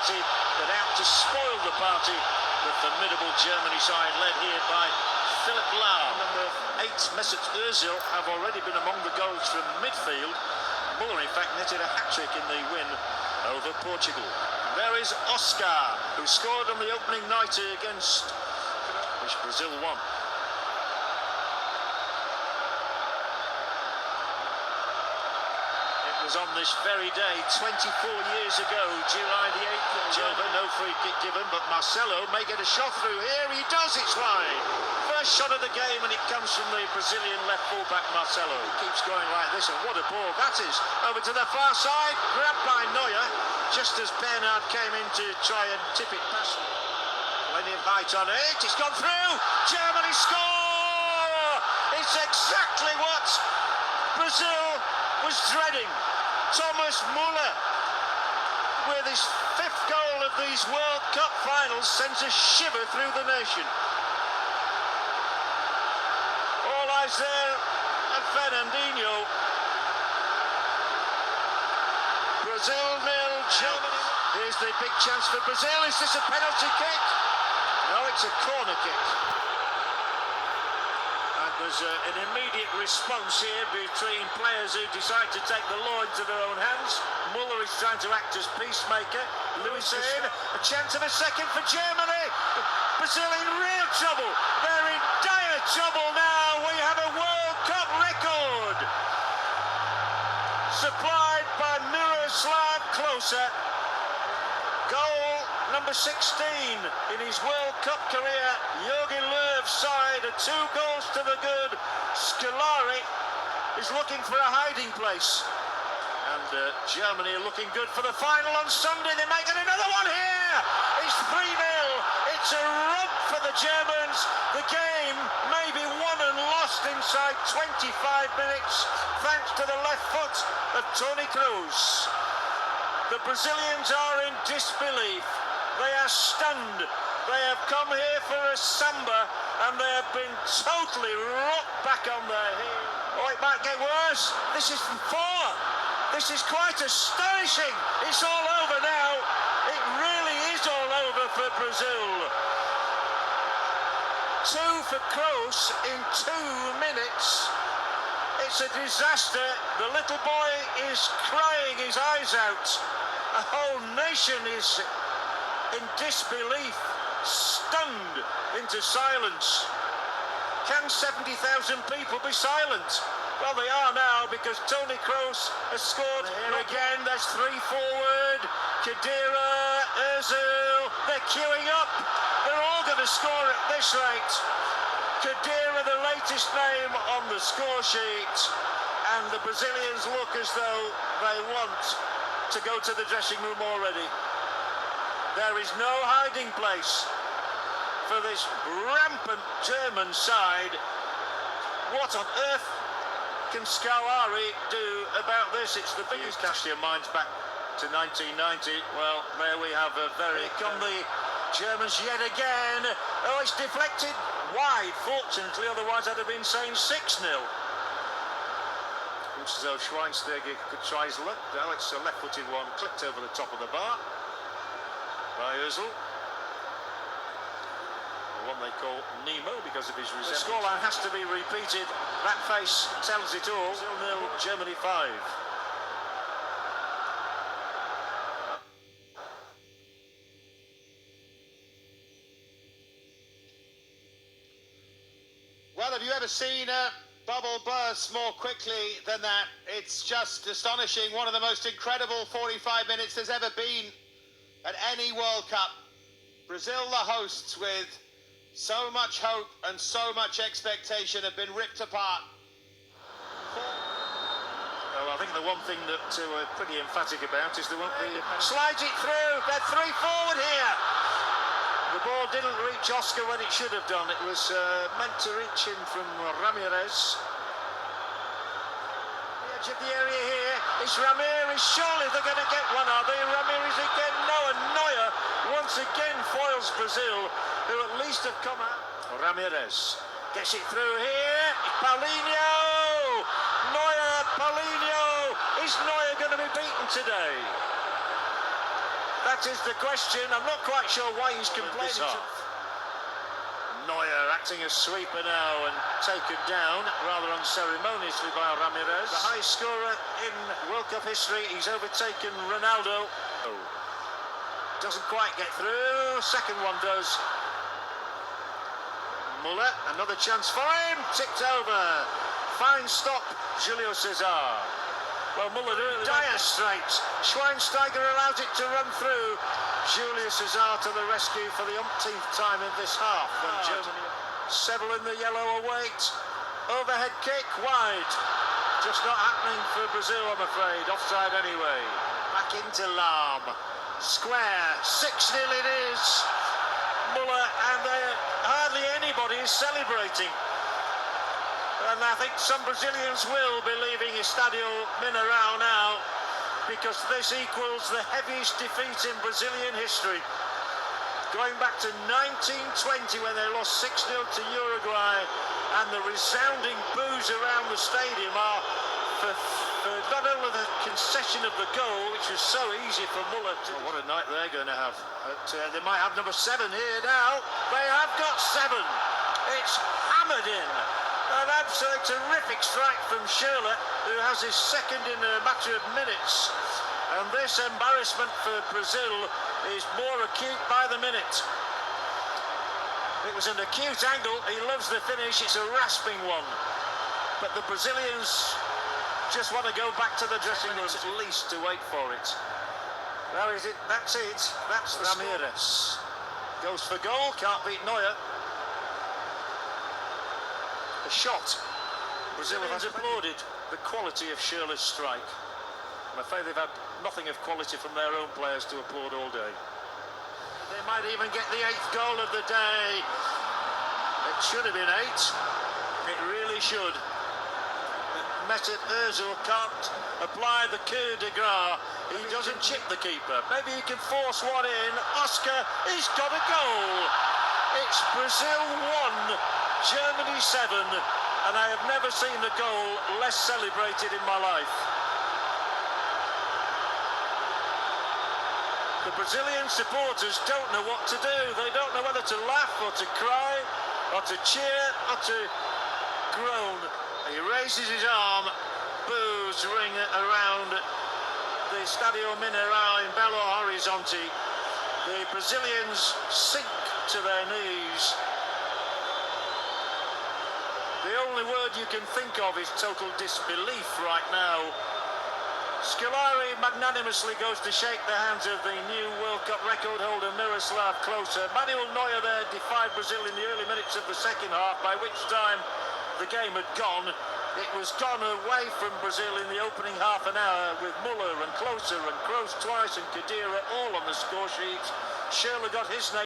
party, but out to spoil the party. The formidable Germany side, led here by Philipp Lahm. Number 8, Mesut Ozil, have already been among the goals from midfield. Muller, in fact, netted a hat-trick in the win over Portugal. There is Oscar, who scored on the opening night against which Brazil won. It was on this very day, 24 years ago, July the 8th, German, no free kick given, but Marcelo may get a shot through here. He does, it's wide. First shot of the game, and it comes from the Brazilian left fullback Marcelo. He keeps going like this, and what a ball that is. Over to the far side, grabbed by Neuer, just as Bernard came in to try and tip it past. Plenty of height on it, it's gone through, Germany score! It's exactly what Brazil was dreading. Thomas Muller, with his 5th goal of these World Cup finals, sends a shiver through the nation. All eyes there at Fernandinho. Brazil 0, Germany. Here's the big chance for Brazil. Is this a penalty kick? No, it's a corner kick. There's an immediate response here between players who decide to take the law into their own hands. Muller is trying to act as peacemaker. Lewis in, a chance of a second for Germany. Brazil in real trouble. They're in dire trouble now. We have a World Cup record. Supplied by Miroslav Klose. Goal number 16 in his World Cup career. Jogi Löw's side are 2 goals to the good. Scolari is looking for a hiding place. And Germany are looking good for the final on Sunday. They might get another one here. It's 3-0. It's a rub for the Germans. The game may be won and lost inside 25 minutes, thanks to the left foot of Toni Kroos. The Brazilians are in disbelief. They are stunned. They have come here for a samba, and they have been totally rocked back on their heels. Oh, it might get worse. This is 4. This is quite astonishing. It's all over now. It really is all over for Brazil. 2 for Kroos in 2 minutes. It's a disaster. The little boy is crying his eyes out. A whole nation is in disbelief, stunned into silence. Can 70,000 people be silent? Well, they are now, because Toni Kroos has scored. Here again, there's 3 forward. Khedira, Ozil, they're queuing up. They're all going to score at this rate. Khedira, the latest name on the score sheet. And the Brazilians look as though they want to go to the dressing room already. There is no hiding place for this rampant German side. What on earth can Scolari do about this? It's the biggest. Cast your minds back to 1990. Well, there we have a very... Here come the Germans yet again. Oh, it's deflected wide, fortunately, otherwise I'd have been saying 6-0. Looks as though Schweinsteiger could try his luck. Now it's a left-footed one, clipped over the top of the bar by Ozil. The one they call Nemo because of his resemblance. The scoreline has to be repeated. That face tells it all. 0-0, Germany 5. Well, have you ever seen a bubble burst more quickly than that? It's just astonishing. One of the most incredible 45 minutes there's ever been at any World Cup. Brazil, the hosts, with so much hope and so much expectation, have been ripped apart. Well, I think the one thing that we're pretty emphatic about is the one slides it through. They're 3 forward here. The ball didn't reach Oscar when it should have done. It was meant to reach him from Ramirez. The edge of the area here. It's Ramirez. Surely they're going to get one, are they? Ramirez again. No, and Neuer once again foils Brazil, who at least have come out. Ramirez gets it through here. Paulinho. Neuer, Paulinho. Is Neuer going to be beaten today? That is the question. I'm not quite sure why he's complaining. Neuer acting as sweeper now and taken down rather unceremoniously by Ramirez. The high scorer in World Cup history. He's overtaken Ronaldo. Doesn't quite get through. Second one does. Muller, another chance for him. Tipped over. Fine stop, Julio Cesar. Well, Muller really dire straits. Schweinsteiger allows it to run through. Julio Cesar to the rescue for the umpteenth time in this half. When Germany settle in the yellow await. Overhead kick wide. Just not happening for Brazil, I'm afraid. Offside anyway. Back into Lahm. Square. 6-0 it is. Muller, and hardly anybody is celebrating. And I think some Brazilians will be leaving Estadio Mineirão now, because this equals the heaviest defeat in Brazilian history. Going back to 1920 when they lost 6-0 to Uruguay, and the resounding boos around the stadium are for not only the concession of the goal, which was so easy for Muller to... Oh, what a night they're going to have. But, they might have number 7 here now. They have got 7. It's hammered in. An absolute terrific strike from Schürrle, who has his second in a matter of minutes. And this embarrassment for Brazil is more acute by the minute. It was an acute angle. He loves the finish. It's a rasping one. But the Brazilians just want to go back to the dressing room at least to wait for it. Now is it? That's it. That's Ramirez. Goes for goal. Can't beat Neuer. A shot. Brazil has applauded the quality of Schürrle's strike. I'm afraid they've had nothing of quality from their own players to applaud all day. They might even get the 8th goal of the day. It should have been 8. It really should. Mesut Ozil can't apply the coup de grace. He doesn't chip the keeper. Maybe he can force one in. Oscar, he's got a goal. It's Brazil 1, Germany 7, and I have never seen a goal less celebrated in my life. The Brazilian supporters don't know what to do. They don't know whether to laugh or to cry or to cheer or to groan. He raises his arm. Boos ring around the Estadio Mineirão in Belo Horizonte. The Brazilians sink to their knees. The only word you can think of is total disbelief right now. Scolari magnanimously goes to shake the hands of the new World Cup record holder Miroslav Klose. Manuel Neuer there defied Brazil in the early minutes of the second half, by which time the game had gone. It was gone away from Brazil in the opening half an hour, with Muller and Klose and Kroos twice and Khedira all on the score sheet. Schürrle got his name.